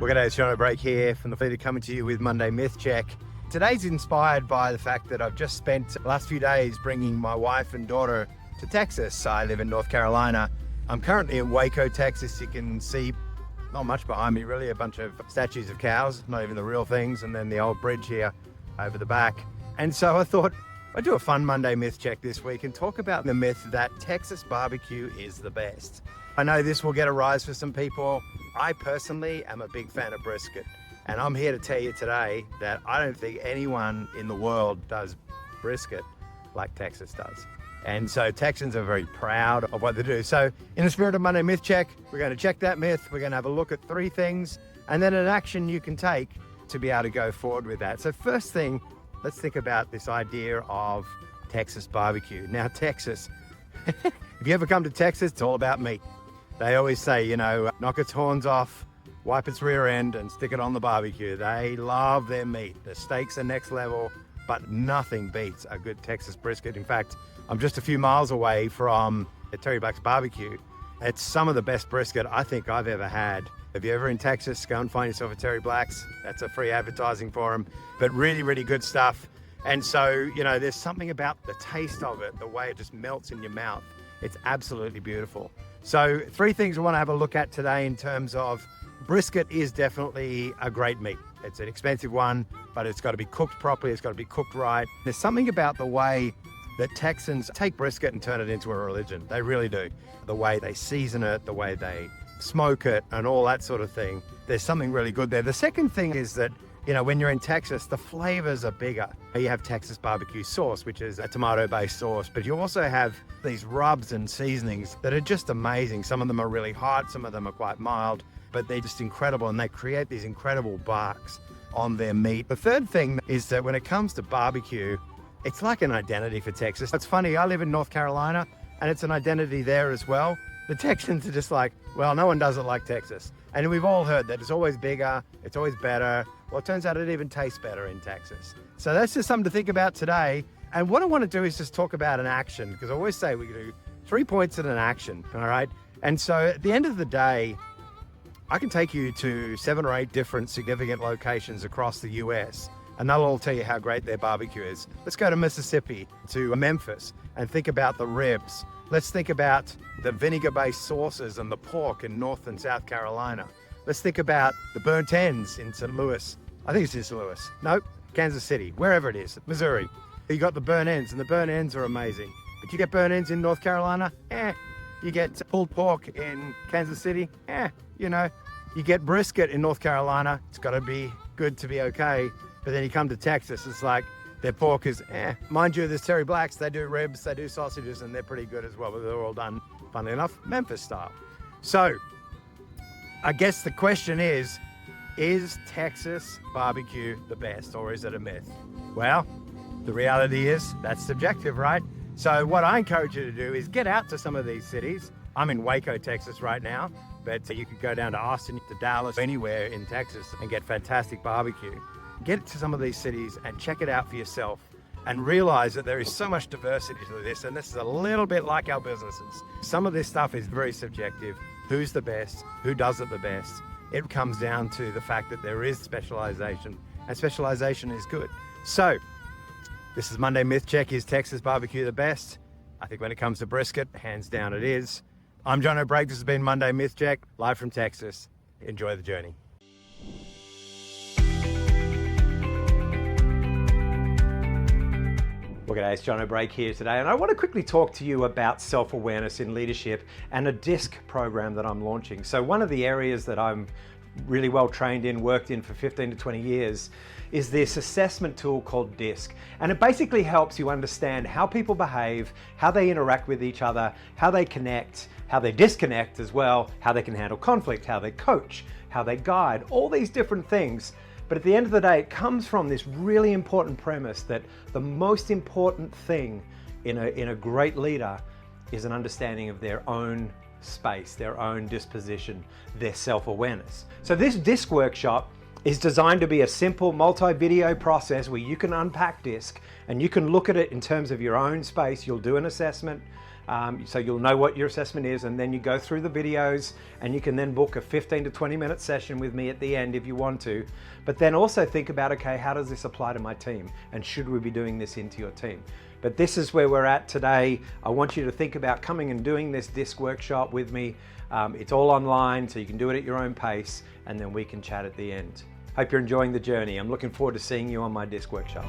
Well, g'day, it's Jono Brake here from the fleet, coming to you with Monday Myth Check. Today's inspired by the fact that I've just spent the last few days bringing my wife and daughter to Texas. I live in North Carolina. I'm currently in Waco, Texas. You can see not much behind me, really, a bunch of statues of cows, not even the real things, and then the old bridge here over the back. And so I thought I'd do a fun Monday Myth Check this week and talk about the myth that Texas barbecue is the best. I know this will get a rise for some people. I personally am a big fan of brisket, and I'm here to tell you today that I don't think anyone in the world does brisket like Texas does. And so Texans are very proud of what they do. So in the spirit of Monday Myth Check, we're going to check that myth. We're going to have a look at 3 things and then an action you can take to be able to go forward with that. So first thing, let's think about this idea of Texas barbecue. Now, Texas, if you ever come to Texas, it's all about meat. They always say, you know, knock its horns off, wipe its rear end and stick it on the barbecue. They love their meat. The steaks are next level, but nothing beats a good Texas brisket. In fact, I'm just a few miles away from Terry Black's barbecue. It's some of the best brisket I think I've ever had. If you're ever in Texas, go and find yourself a Terry Black's. That's a free advertising for them, but really, really good stuff. And so, you know, there's something about the taste of it, the way it just melts in your mouth. It's absolutely beautiful. So 3 things I want to have a look at today in terms of brisket is definitely a great meat. It's an expensive one, but it's got to be cooked properly. It's got to be cooked right. There's something about the way that Texans take brisket and turn it into a religion. They really do. The way they season it, the way they smoke it, and all that sort of thing. There's something really good there. The second thing is that, you know, when you're in Texas, the flavors are bigger. You have Texas barbecue sauce, which is a tomato-based sauce, but you also have these rubs and seasonings that are just amazing. Some of them are really hot, some of them are quite mild, but they're just incredible, and they create these incredible barks on their meat. The third thing is that when it comes to barbecue, it's like an identity for Texas. It's funny, I live in North Carolina, and it's an identity there as well. The Texans are just like, well, no one does it like Texas. And we've all heard that it's always bigger, it's always better. Well, it turns out it even tastes better in Texas. So that's just something to think about today. And what I want to do is just talk about an action, because I always say we can do 3 points in an action, all right? And so at the end of the day, I can take you to 7 or 8 different significant locations across the US, and they'll all tell you how great their barbecue is. Let's go to Mississippi, to Memphis, and think about the ribs. Let's think about the vinegar-based sauces and the pork in North and South Carolina. Let's think about the burnt ends in St. Louis. I think it's in St. Louis. Nope, Kansas City, wherever it is, Missouri. You got the burnt ends, and the burnt ends are amazing. But you get burnt ends in North Carolina, You get pulled pork in Kansas City, you know. You get brisket in North Carolina, it's gotta be good to be okay. But then you come to Texas, it's like their pork is Mind you, there's Terry Blacks, they do ribs, they do sausages, and they're pretty good as well, but they're all done, funnily enough, Memphis style. So, I guess the question is Texas barbecue the best, or is it a myth? Well, the reality is that's subjective, right? So what I encourage you to do is get out to some of these cities. I'm in Waco, Texas right now, but you could go down to Austin, to Dallas, anywhere in Texas and get fantastic barbecue. Get to some of these cities and check it out for yourself and realize that there is so much diversity to this, and this is a little bit like our businesses. Some of this stuff is very subjective. Who's the best? Who does it the best? It comes down to the fact that there is specialization, and specialization is good. So, this is Monday Myth Check. Is Texas barbecue the best? I think when it comes to brisket, hands down it is. I'm Jono Brake. This has been Monday Myth Check, live from Texas. Enjoy the journey. Well, g'day, it's Jono Brake here today, and I want to quickly talk to you about self-awareness in leadership and a DISC program that I'm launching. So one of the areas that I'm really well trained in, worked in for 15 to 20 years, is this assessment tool called DISC. And it basically helps you understand how people behave, how they interact with each other, how they connect, how they disconnect as well, how they can handle conflict, how they coach, how they guide, all these different things. But at the end of the day, it comes from this really important premise that the most important thing in a great leader is an understanding of their own space, their own disposition, their self-awareness. So this DISC workshop is designed to be a simple multi-video process where you can unpack DISC and you can look at it in terms of your own space. You'll do an assessment, So you'll know what your assessment is, and then you go through the videos, and you can then book a 15 to 20 minute session with me at the end if you want to. But then also think about, okay, how does this apply to my team? And should we be doing this into your team? But this is where we're at today. I want you to think about coming and doing this disc workshop with me. It's all online, so you can do it at your own pace, and then we can chat at the end. Hope you're enjoying the journey. I'm looking forward to seeing you on my disc workshop.